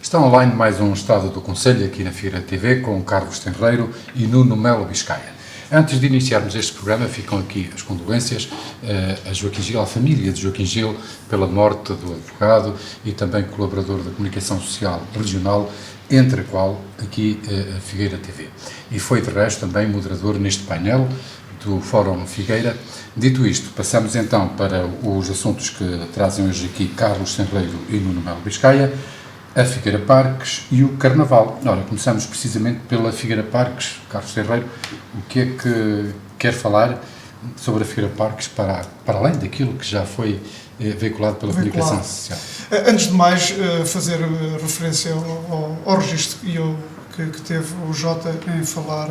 Está online mais um Estado do Conselho aqui na Figueira TV com Carlos Tenreiro e Nuno Melo Biscaia. Antes de iniciarmos este programa, ficam aqui as condolências a Joaquim Gil, à família de Joaquim Gil, pela morte do advogado e também colaborador da comunicação social regional, entre a qual aqui a Figueira TV. E foi, de resto, também moderador neste painel do Fórum Figueira. Dito isto, passamos então para os assuntos que trazem hoje aqui Carlos Tenreiro e Nuno Melo Biscaia, a Figueira Parques e o Carnaval. Ora, começamos precisamente pela Figueira Parques. Carlos Tenreiro, o que é que quer falar sobre a Figueira Parques para além daquilo que já foi veiculado pela comunicação social? Antes de mais, fazer referência ao registro que teve o Jota em falar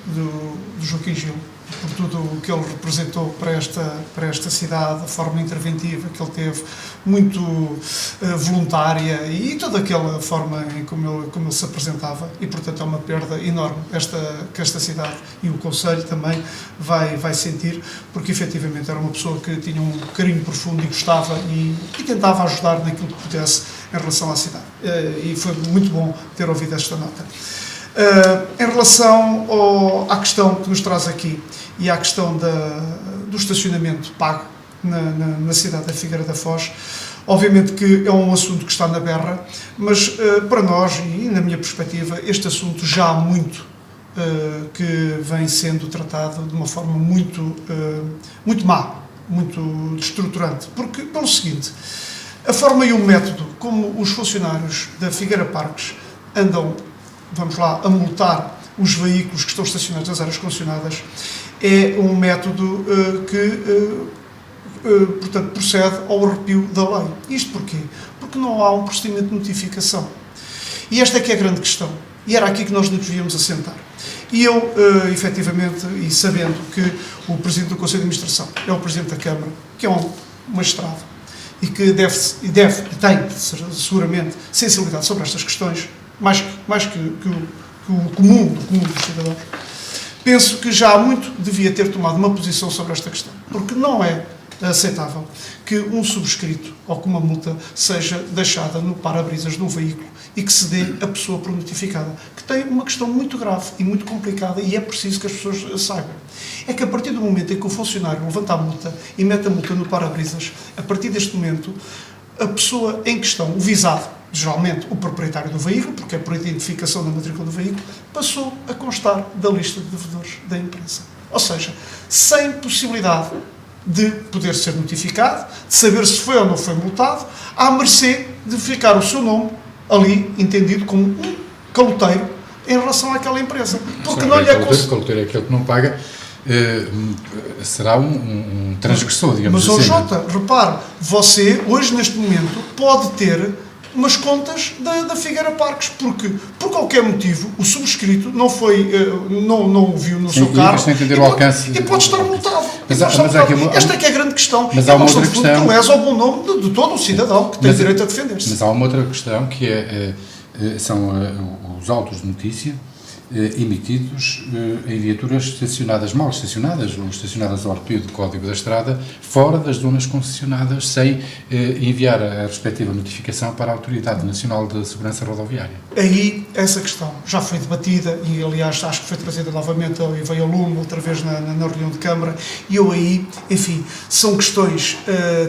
do Joaquim Gil, por tudo o que ele representou para esta cidade, a forma interventiva que ele teve, muito voluntária e toda aquela forma em como ele se apresentava, e portanto é uma perda enorme que esta cidade e o Conselho também vai sentir, porque efetivamente era uma pessoa que tinha um carinho profundo e gostava e tentava ajudar naquilo que pudesse em relação à cidade, e foi muito bom ter ouvido esta nota. Em relação à questão que nos traz aqui e à questão do estacionamento pago na cidade da Figueira da Foz, obviamente que é um assunto que está na berra, mas para nós, e na minha perspectiva, este assunto já há muito que vem sendo tratado de uma forma muito má, muito destruturante, porque pelo seguinte: a forma e o método como os funcionários da Figueira Parques andam, vamos lá, a multar os veículos que estão estacionados nas áreas condicionadas é um método portanto, procede ao arrepio da lei. Isto porquê? Porque não há um procedimento de notificação. E esta é que é a grande questão. E era aqui que nós nos devíamos assentar. E eu, efetivamente, e sabendo que o Presidente do Conselho de Administração é o Presidente da Câmara, que é um magistrado, e que tem seguramente sensibilidade sobre estas questões, mais que o comum dos cidadãos, penso que já há muito devia ter tomado uma posição sobre esta questão, porque não é aceitável que um subscrito ou que uma multa seja deixada no para-brisas de um veículo e que se dê a pessoa por notificada, que tem uma questão muito grave e muito complicada, e é preciso que as pessoas saibam. É que a partir do momento em que o funcionário levanta a multa e mete a multa no para-brisas, a partir deste momento, a pessoa em questão, o visado, geralmente o proprietário do veículo, porque é por identificação da matrícula do veículo, passou a constar da lista de devedores da empresa. Ou seja, sem possibilidade de poder ser notificado, de saber se foi ou não foi multado, à mercê de ficar o seu nome ali entendido como um caloteiro em relação àquela empresa. Porque não lhe é caloteiro é aquele que não paga. Será um transgressor, digamos assim. Mas, Jota, repare, você, hoje, neste momento, pode ter umas contas da Figueira Parques, porque, por qualquer motivo, o subscrito não o viu no seu carro e pode estar multado. Esta é que é a grande questão. Mas há uma outra questão que lesa ao bom nome de todo o cidadão que tem direito a defender-se. Mas há uma outra questão que são os autos de notícia emitidos em viaturas estacionadas, mal estacionadas, ou estacionadas ao arrepio do Código da Estrada, fora das zonas concessionadas, sem enviar a respectiva notificação para a Autoridade Nacional de Segurança Rodoviária. Aí, essa questão já foi debatida e, aliás, acho que foi trazida novamente e veio ao lume outra vez na reunião de Câmara, e eu aí, enfim, são questões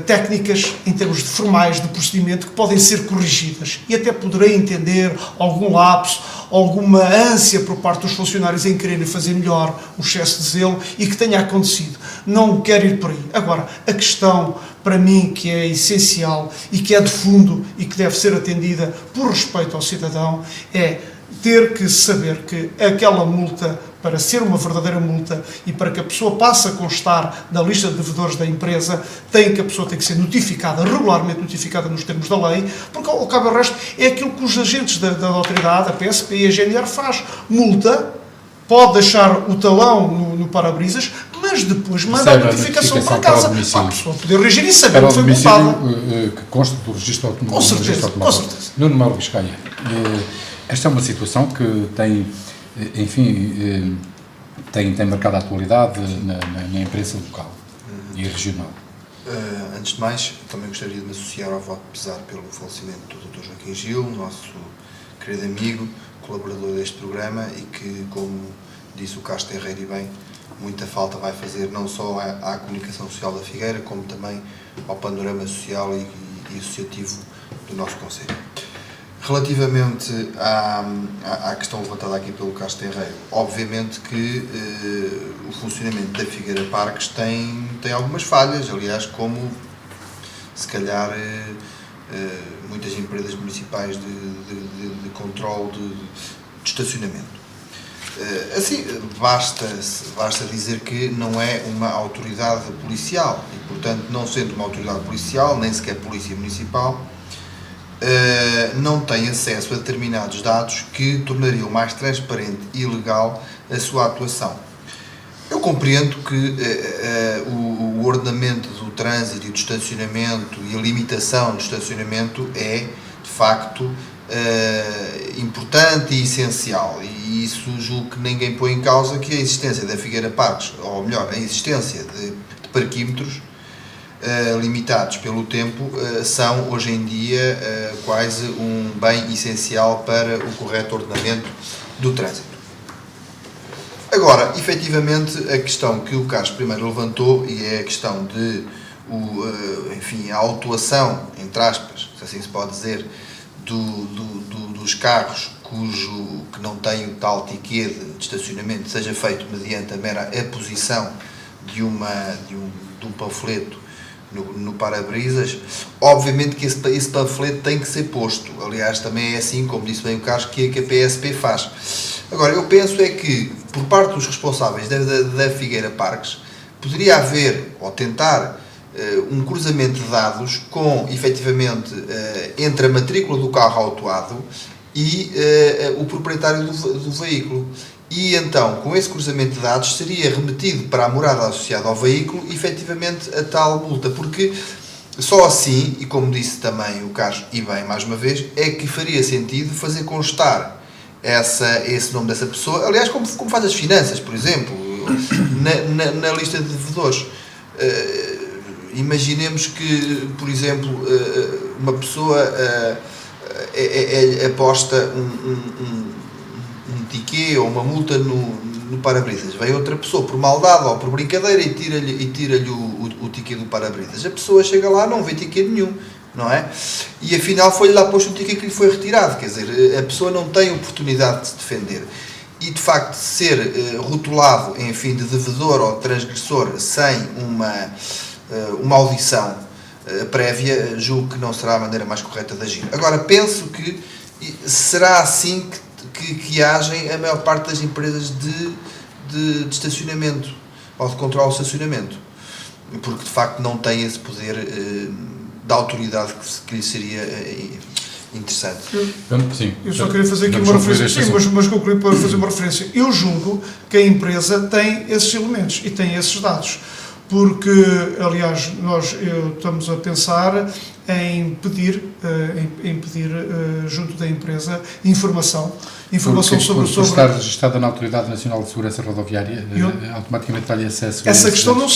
técnicas, em termos formais de procedimento, que podem ser corrigidas, e até poderei entender algum lapso, alguma ânsia por parte dos funcionários em quererem fazer melhor, o excesso de zelo, e que tenha acontecido. Não quero ir por aí. Agora, a questão, para mim, que é essencial e que é de fundo e que deve ser atendida por respeito ao cidadão, é ter que saber que aquela multa, para ser uma verdadeira multa e para que a pessoa passe a constar da lista de devedores da empresa, a pessoa tem que ser notificada, regularmente notificada nos termos da lei, porque ao cabo do resto é aquilo que os agentes da autoridade, a PSP e a GNR faz. Multa, pode deixar o talão no para-brisas, mas depois manda a notificação para casa, para a pessoa poder reagir e saber que foi multada. Que consta do registro automóvel. Com certeza. Nuno Melo Biscaia, esta é uma situação que tem, enfim, tem marcado a atualidade na imprensa local e regional. Antes de mais, também gostaria de me associar ao voto de pesar pelo falecimento do Dr. Joaquim Gil, nosso querido amigo, colaborador deste programa e que, como disse o Carlos Tenreiro e bem, muita falta vai fazer não só à comunicação social da Figueira, como também ao panorama social e associativo do nosso concelho. Relativamente à questão levantada aqui pelo Carlos Tenreiro, obviamente que o funcionamento da Figueira Parques tem algumas falhas, aliás, como se calhar muitas empresas municipais de controle de estacionamento. Assim, basta dizer que não é uma autoridade policial e, portanto, não sendo uma autoridade policial, nem sequer polícia municipal, não tem acesso a determinados dados que tornariam mais transparente e legal a sua atuação. Eu compreendo que o ordenamento do trânsito e do estacionamento e a limitação do estacionamento é, de facto, importante e essencial, e isso julgo que ninguém põe em causa que a existência da Figueira Parques, ou melhor, a existência de parquímetros limitados pelo tempo, são hoje em dia quase um bem essencial para o correto ordenamento do trânsito. Agora, efetivamente, a questão que o Carlos primeiro levantou, e é a questão de a autuação, entre aspas, se assim se pode dizer, dos carros que não têm o tal ticket de estacionamento, seja feito mediante a mera aposição de um panfleto no para-brisas. Obviamente que esse panfleto tem que ser posto. Aliás, também é assim, como disse bem o Carlos, que a PSP faz. Agora, eu penso é que, por parte dos responsáveis da Figueira Parques, poderia haver, ou tentar, um cruzamento de dados com, efetivamente, entre a matrícula do carro autuado e o proprietário do veículo. E então, com esse cruzamento de dados, seria remetido para a morada associada ao veículo, efetivamente, a tal multa, porque só assim, e como disse também o Carlos, e bem, mais uma vez, é que faria sentido fazer constar esse nome dessa pessoa, aliás, como faz as finanças, por exemplo, na lista de devedores. Imaginemos que, por exemplo, uma pessoa aposta um ticket ou uma multa no para-brisas. Vem outra pessoa por maldade ou por brincadeira e tira-lhe o ticket do para-brisas. A pessoa chega lá, não vê ticket nenhum, não é? E afinal foi-lhe lá posto um ticket que lhe foi retirado. Quer dizer, a pessoa não tem oportunidade de se defender. E de facto ser rotulado em fim de devedor ou transgressor sem uma audição prévia, julgo que não será a maneira mais correta de agir. Agora, penso que será assim que agem a maior parte das empresas de estacionamento ou de controle de estacionamento, porque de facto não têm esse poder da autoridade que lhe seria interessante. Sim, eu só queria fazer aqui uma referência, sim, mas concluí para fazer uma referência. Eu julgo que a empresa tem esses elementos e tem esses dados, porque, aliás, nós estamos a pensar em pedir junto da empresa informação sobre estar registada na Autoridade Nacional de Segurança Rodoviária, automaticamente dá-lhe acesso a essa questão não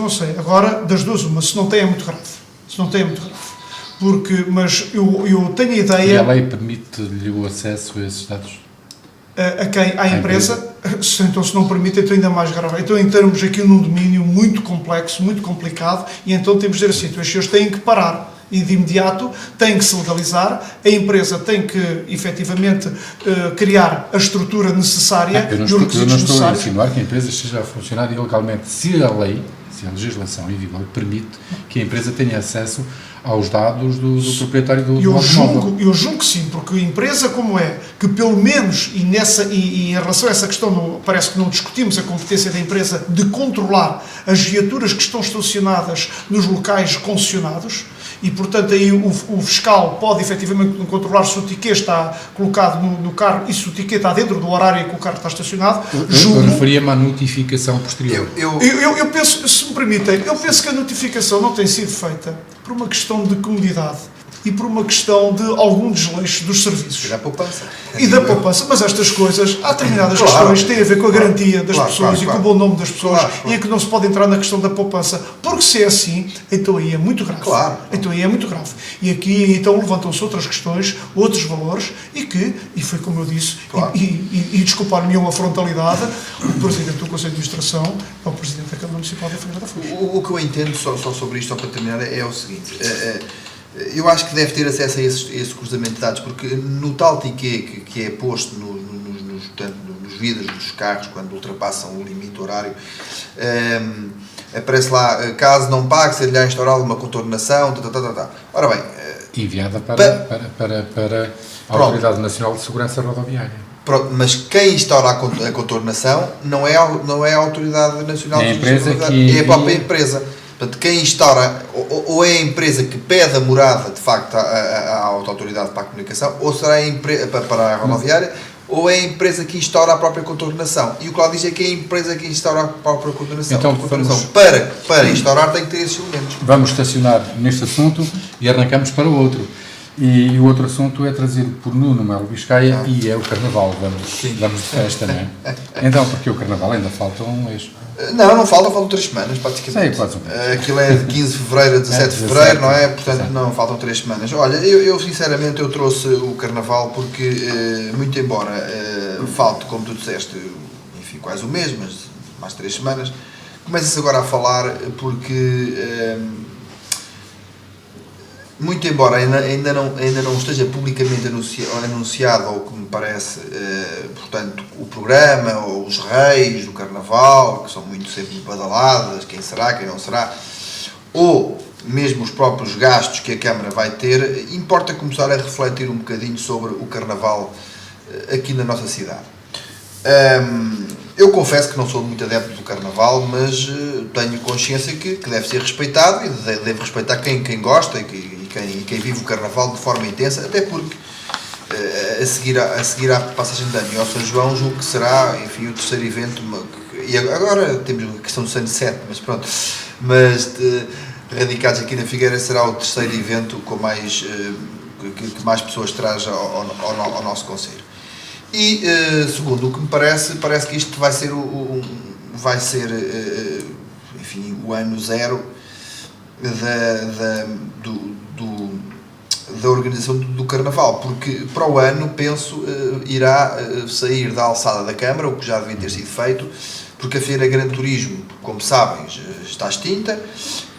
sei. Agora, das duas, uma, se não tem é muito grave. Mas eu tenho a ideia... E a lei permite-lhe o acesso a esses dados? A quem? À empresa? Então, se não permite, então ainda mais grave. Então, em termos aqui num domínio muito complexo, muito complicado, e então temos de dizer assim, os senhores têm que parar. E de imediato têm que se legalizar, a empresa tem que, efetivamente, criar a estrutura necessária e os requisitos necessários. Eu não estou a insinuar que a empresa esteja a funcionar ilegalmente, se a legislação em vigor permite que a empresa tenha acesso aos dados do proprietário do automóvel. Eu julgo que sim, porque a empresa como é, que pelo menos, e em relação a essa questão, parece que não discutimos a competência da empresa de controlar as viaturas que estão estacionadas nos locais concessionados, e portanto aí o fiscal pode efetivamente controlar se o ticket está colocado no carro e se o ticket está dentro do horário em que o carro está estacionado. Eu referia-me à notificação posterior. Eu penso, se me permitem, eu penso que a notificação não tem sido feita por uma questão de comodidade, e por uma questão de algum desleixo dos serviços. E da poupança. E da poupança, mas estas coisas, há determinadas questões que têm a ver com a garantia das pessoas e com o bom nome das pessoas e é que não se pode entrar na questão da poupança, porque se é assim, então aí é muito grave. Então aí é muito grave. E aqui então levantam-se outras questões, outros valores e foi como eu disse, e desculpar-me uma frontalidade, o Presidente do Conselho de Administração é o Presidente da Câmara Municipal da Figueira da Foz. O que eu entendo, só sobre isto, só para terminar, é o seguinte. Eu acho que deve ter acesso a esse cruzamento de dados, porque no tal ticket que é posto nos vidros dos carros, quando ultrapassam o limite horário, aparece lá, caso não pague, ser-lhe instaurada uma contornação, Ora bem... enviada para a Autoridade Nacional de Segurança Rodoviária. Pronto, mas quem instaura a contornação não é a Autoridade Nacional de Segurança Rodoviária, é a própria empresa. Portanto, quem instaura, ou é a empresa que pede a morada, de facto, à autoridade para a comunicação, ou será para a rodoviária, ou é a empresa que instaura a própria contornação. E o que lá diz é que é a empresa que instaura a própria contornação. Então, para instaurar tem que ter esses elementos. Vamos estacionar neste assunto e arrancamos para o outro. E o outro assunto é trazido por Nuno Melo Biscaia e é o Carnaval. Vamos de festa, não é? Então, porque o Carnaval ainda falta um mês. Não faltam 3 semanas, praticamente. Sei, quase. Aquilo é de 15 de fevereiro a 17 de fevereiro, não é? Portanto, não, faltam 3 semanas. Olha, eu sinceramente eu trouxe o Carnaval porque, muito embora falte, como tu disseste, enfim, quase um mês, mas mais 3 semanas, começa-se agora a falar porque, muito embora ainda não esteja publicamente anunciado, ou que me parece, portanto, o programa, ou os reis do Carnaval, que são muito sempre badaladas, quem será, quem não será, ou mesmo os próprios gastos que a Câmara vai ter, importa começar a refletir um bocadinho sobre o Carnaval aqui na nossa cidade. Eu confesso que não sou muito adepto do Carnaval, mas tenho consciência que deve ser respeitado e deve respeitar quem gosta e quem vive o Carnaval de forma intensa, até porque a seguir à passagem de ano e ao São João, julgo que será, enfim, o terceiro evento, e agora temos a questão do Sunset, mas pronto, radicados aqui na Figueira, será o terceiro evento com mais, que mais pessoas traz ao nosso concelho. E, segundo o que me parece que isto vai ser enfim, o ano zero da organização do Carnaval, porque para o ano, penso, irá sair da alçada da Câmara, o que já devia ter sido feito, porque a Feira Gran Turismo, como sabem, está extinta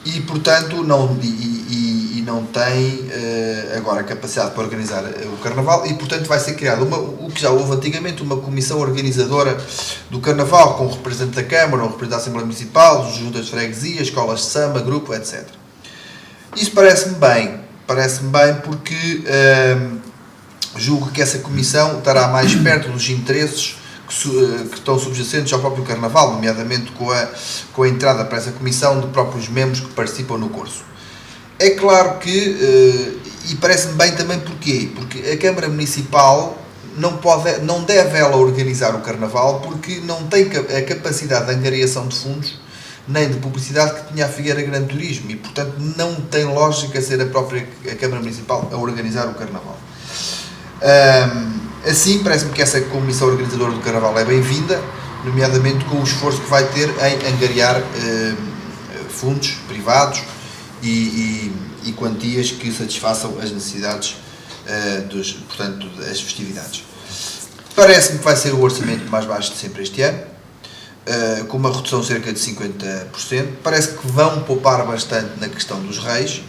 e, portanto, não tem agora capacidade para organizar o Carnaval e, portanto, vai ser criada o que já houve antigamente, uma comissão organizadora do Carnaval, com o representante da Câmara, o representante da Assembleia Municipal, dos juntas de freguesia, escolas de samba, grupo, etc. Isso parece-me bem porque julgo que essa comissão estará mais perto dos interesses que estão subjacentes ao próprio Carnaval, nomeadamente com a entrada para essa comissão de próprios membros que participam no curso. É claro que, e parece-me bem também porquê? Porque a Câmara Municipal não deve ela organizar o Carnaval porque não tem a capacidade de angariação de fundos nem de publicidade que tinha a Figueira Gran Turismo e, portanto, não tem lógica ser a Câmara Municipal a organizar o Carnaval. Assim, parece-me que essa comissão organizadora do Carnaval é bem-vinda, nomeadamente com o esforço que vai ter em angariar fundos privados e quantias que satisfaçam as necessidades portanto, das festividades. Parece-me que vai ser o orçamento mais baixo de sempre este ano, com uma redução de cerca de 50%. Parece que vão poupar bastante na questão dos reis.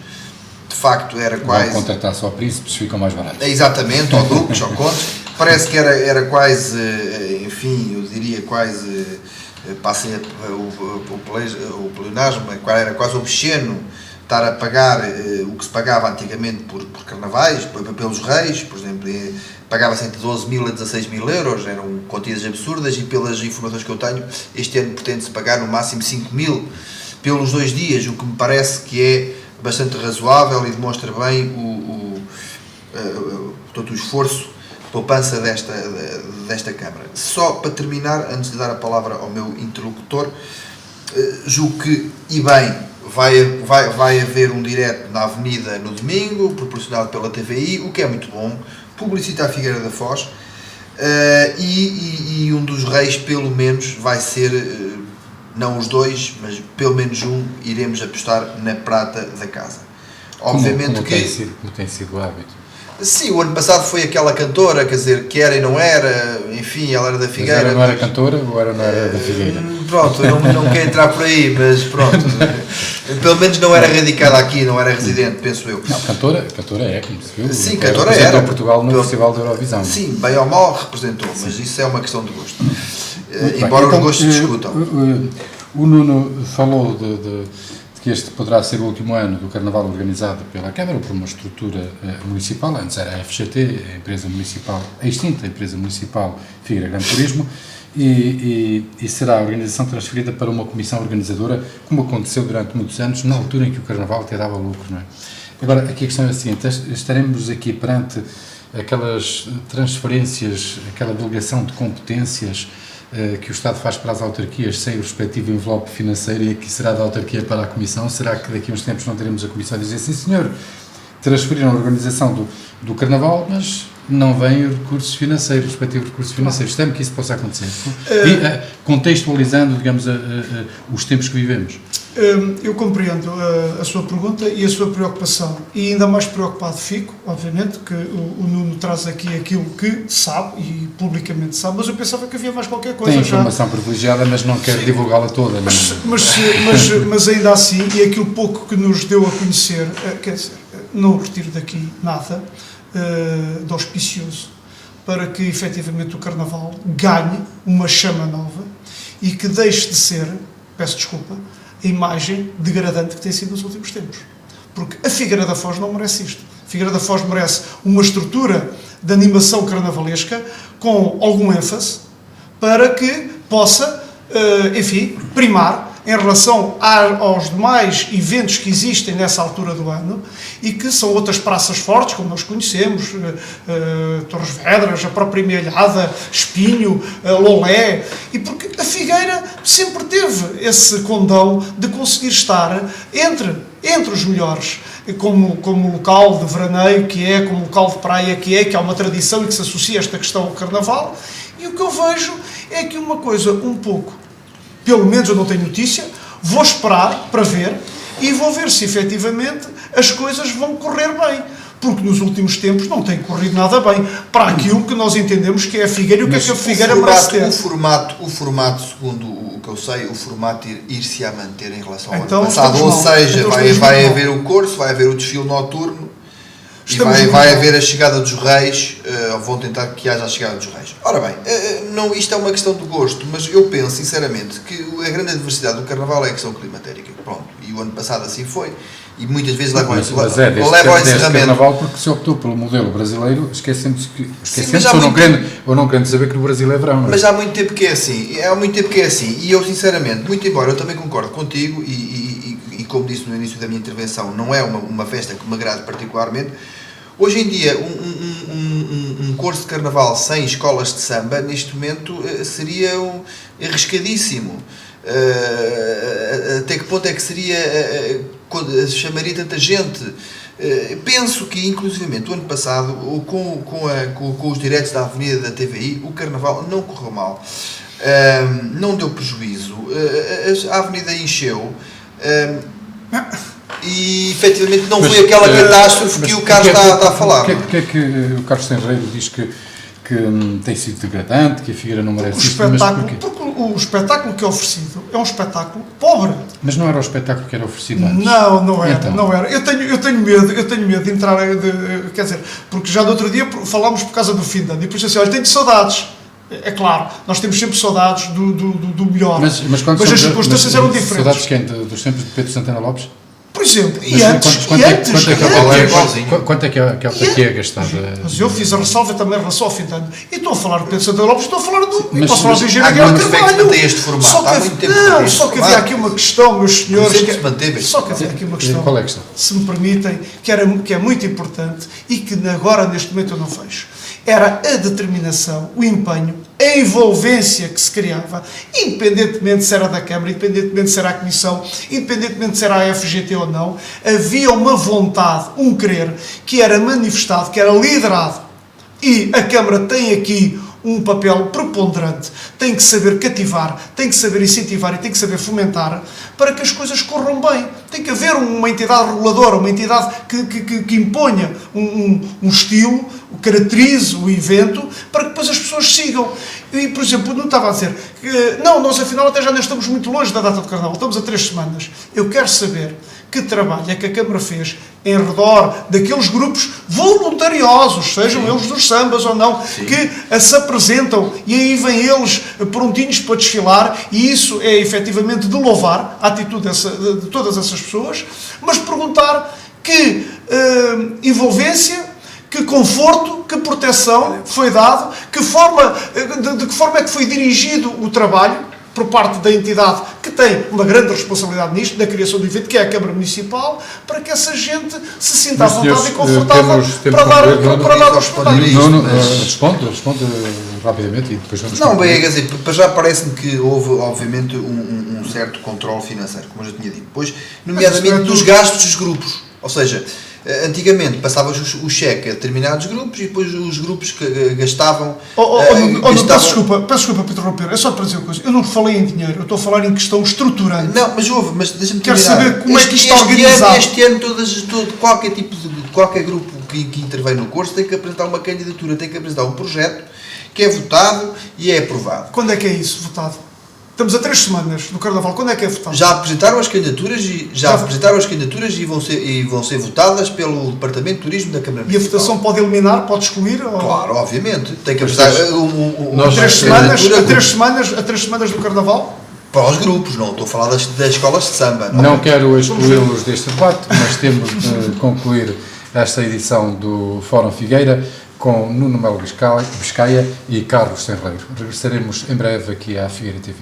De facto, era quase... Vão contratar só príncipes, ficam mais baratos. Exatamente, ou duques, ou condes. Parece que era quase, enfim, eu diria quase, passem o pleonasmo, era quase obsceno estar a pagar o que se pagava antigamente por carnavais, pelos reis, por exemplo, pagava-se entre 12 mil a 16 mil euros, eram quantias absurdas, e pelas informações que eu tenho, este ano pretende-se pagar no máximo 5 mil pelos 2 dias, o que me parece que é bastante razoável e demonstra bem todo o esforço de poupança desta Câmara. Só para terminar, antes de dar a palavra ao meu interlocutor, julgo que, e bem, vai haver um direto na Avenida no domingo, proporcionado pela TVI, o que é muito bom, publicita a Figueira da Foz, e um dos reis, pelo menos, vai ser, não os dois, mas pelo menos um, iremos apostar na prata da casa. Obviamente como tem sido o hábito. Sim, o ano passado foi aquela cantora, quer dizer, que era e não era, enfim, ela era da Figueira. Mas não era cantora ou não era da Figueira? Pronto, eu não quero entrar por aí, mas pronto. Pelo menos não era radicada aqui, não era residente, penso eu. Não, cantora é, como se viu. Sim, cantora era. Portugal no Festival da Eurovisão. Sim, bem ou mal representou, mas isso é uma questão de gosto. Embora então, os gostos se discutam. O Nuno falou de que este poderá ser o último ano do Carnaval organizado pela Câmara por uma estrutura municipal. Antes era a FGT, a empresa municipal, a extinta empresa municipal Figueira Grande Turismo, e será a organização transferida para uma comissão organizadora, como aconteceu durante muitos anos, na altura em que o Carnaval até dava lucro, não é? Agora, aqui a questão é a seguinte: estaremos aqui perante aquelas transferências, aquela delegação de competências que o Estado faz para as autarquias sem o respectivo envelope financeiro, e aqui será da autarquia para a Comissão? Será que daqui a uns tempos não teremos a Comissão a dizer: sim senhor, transferiram a organização do Carnaval, mas não vêm os recursos financeiros, os respectivos recursos financeiros? Temo que isso possa acontecer, contextualizando, digamos, os tempos que vivemos. Eu compreendo a sua pergunta e a sua preocupação, e ainda mais preocupado fico, obviamente, que o Nuno traz aqui aquilo que sabe e publicamente sabe, mas eu pensava que havia mais qualquer coisa. Tem informação privilegiada, mas não quero divulgá-la toda. Mas ainda assim, e aquilo pouco que nos deu a conhecer, quer dizer, não retiro daqui nada de auspicioso para que efetivamente o Carnaval ganhe uma chama nova e que deixe de ser, peço desculpa, a imagem degradante que tem sido nos últimos tempos. Porque a Figueira da Foz não merece isto. A Figueira da Foz merece uma estrutura de animação carnavalesca com algum ênfase para que possa, enfim, primar em relação aos demais eventos que existem nessa altura do ano e que são outras praças fortes, como nós conhecemos, Torres Vedras, a própria Mealhada, Espinho, Lolé, e porque a Figueira sempre teve esse condão de conseguir estar entre os melhores, como local de veraneio que é, como local de praia que há uma tradição e que se associa a esta questão ao Carnaval. E o que eu vejo é que uma coisa um pouco, pelo menos eu não tenho notícia, vou esperar para ver e vou ver se efetivamente as coisas vão correr bem, porque nos últimos tempos não tem corrido nada bem para aquilo que nós entendemos que é a Figueira e o que é que a Figueira merece ter. O formato, segundo o que eu sei, o formato ir-se a manter em relação ao então, ano passado, ou seja, vai haver o curso, vai haver o desfile noturno, e vai haver a chegada dos reis, vão tentar que haja a chegada dos reis. Ora bem, isto é uma questão de gosto, mas eu penso sinceramente que a grande adversidade do Carnaval é a questão climatérica. Pronto, e o ano passado assim foi, e muitas vezes leva ao encerramento. Carnaval, porque se optou pelo modelo brasileiro, esquecemos ou não querendo saber que no Brasil é verão. Mas há muito tempo que é assim, e eu sinceramente, muito embora eu também concordo contigo, e como disse no início da minha intervenção, não é uma festa que me agrade particularmente. Hoje em dia, um curso de Carnaval sem escolas de samba, neste momento, seria arriscadíssimo. Até que ponto é que chamaria tanta gente? Penso que, inclusivamente, o ano passado, com os diretos da Avenida da TVI, o Carnaval não correu mal. Não deu prejuízo. A Avenida encheu. E efetivamente não foi aquela catástrofe que o Carlos está a falar. Porque é que o Carlos Tenreiro diz que tem sido degradante, que a Figueira não merece isto? Porque o espetáculo que é oferecido é um espetáculo pobre. Mas não era o espetáculo que era oferecido antes? Não era, então. não era. Eu tenho medo de entrar, quer dizer, porque já no outro dia falámos por causa do fim de ano, e depois assim, olha, tenho saudades. É claro, nós temos sempre saudades do melhor, mas as circunstâncias eram diferentes. Saudades dos tempos de Pedro Santana Lopes? Por exemplo, Quanto é que a autarquia é gastada? Mas eu fiz a ressalva também em relação ao fim de ano. E estou a falar do Pedro Santana Lopes, estou a falar posso falar do Engenheiro Aguiar Carvalho. Só que havia aqui uma questão, meus senhores. Só que havia aqui uma questão. Qual é a questão? Se me permitem, que é muito importante e que agora, neste momento, eu não vejo. Era a determinação, o empenho a envolvência que se criava, independentemente se era da Câmara, independentemente se era a Comissão, independentemente se era a FGT ou não, havia uma vontade, um querer, que era manifestado, que era liderado. E a Câmara tem aqui um papel preponderante, tem que saber cativar, tem que saber incentivar e tem que saber fomentar para que as coisas corram bem. Tem que haver uma entidade reguladora, uma entidade que imponha um estilo, caracterize o evento, para que depois as pessoas sigam. E, por exemplo, não estava a dizer que, não, nós afinal até já não estamos muito longe da data do Carnaval, estamos a 3 semanas. Eu quero saber que trabalho é que a Câmara fez em redor daqueles grupos voluntariosos, sejam eles dos sambas ou não, que se apresentam e aí vêm eles prontinhos para desfilar, e isso é efetivamente de louvar a atitude de todas essas pessoas, mas perguntar que envolvência, que conforto, que proteção foi dado, de que forma é que foi dirigido o trabalho por parte da entidade que tem uma grande responsabilidade nisto, na criação do evento, que é a Câmara Municipal, para que essa gente se sinta à vontade e confortável para dar os espetáculos. Nuno, responde rapidamente e depois vamos... Não, bem, quer dizer, para já parece-me que houve, obviamente, um certo controle financeiro, como eu já tinha dito. Depois, nomeadamente, dos gastos dos grupos. Ou seja, antigamente passava o cheque a determinados grupos e depois os grupos que gastavam... Peço desculpa por interromper, é só para dizer uma coisa. Eu não falei em dinheiro, eu estou a falar em questão estruturante. Não, mas deixa-me terminar. Quero saber como é que isto está organizado. Este ano, qualquer tipo qualquer grupo que intervém no curso tem que apresentar uma candidatura, tem que apresentar um projeto que é votado e é aprovado. Quando é que é isso, votado? Estamos a 3 semanas do Carnaval, quando é que é votado? Já apresentaram as candidaturas e vão ser votadas pelo Departamento de Turismo da Câmara Municipal. E a votação pode eliminar, pode excluir? Claro, obviamente. Tem que apresentar a 3 semanas do Carnaval? Para os grupos, não estou a falar das escolas de samba. Não quero excluí-los deste debate, mas temos de concluir esta edição do Fórum Figueira com Nuno Melo Biscaia e Carlos Tenreiro. Regressaremos em breve aqui à Figueira TV.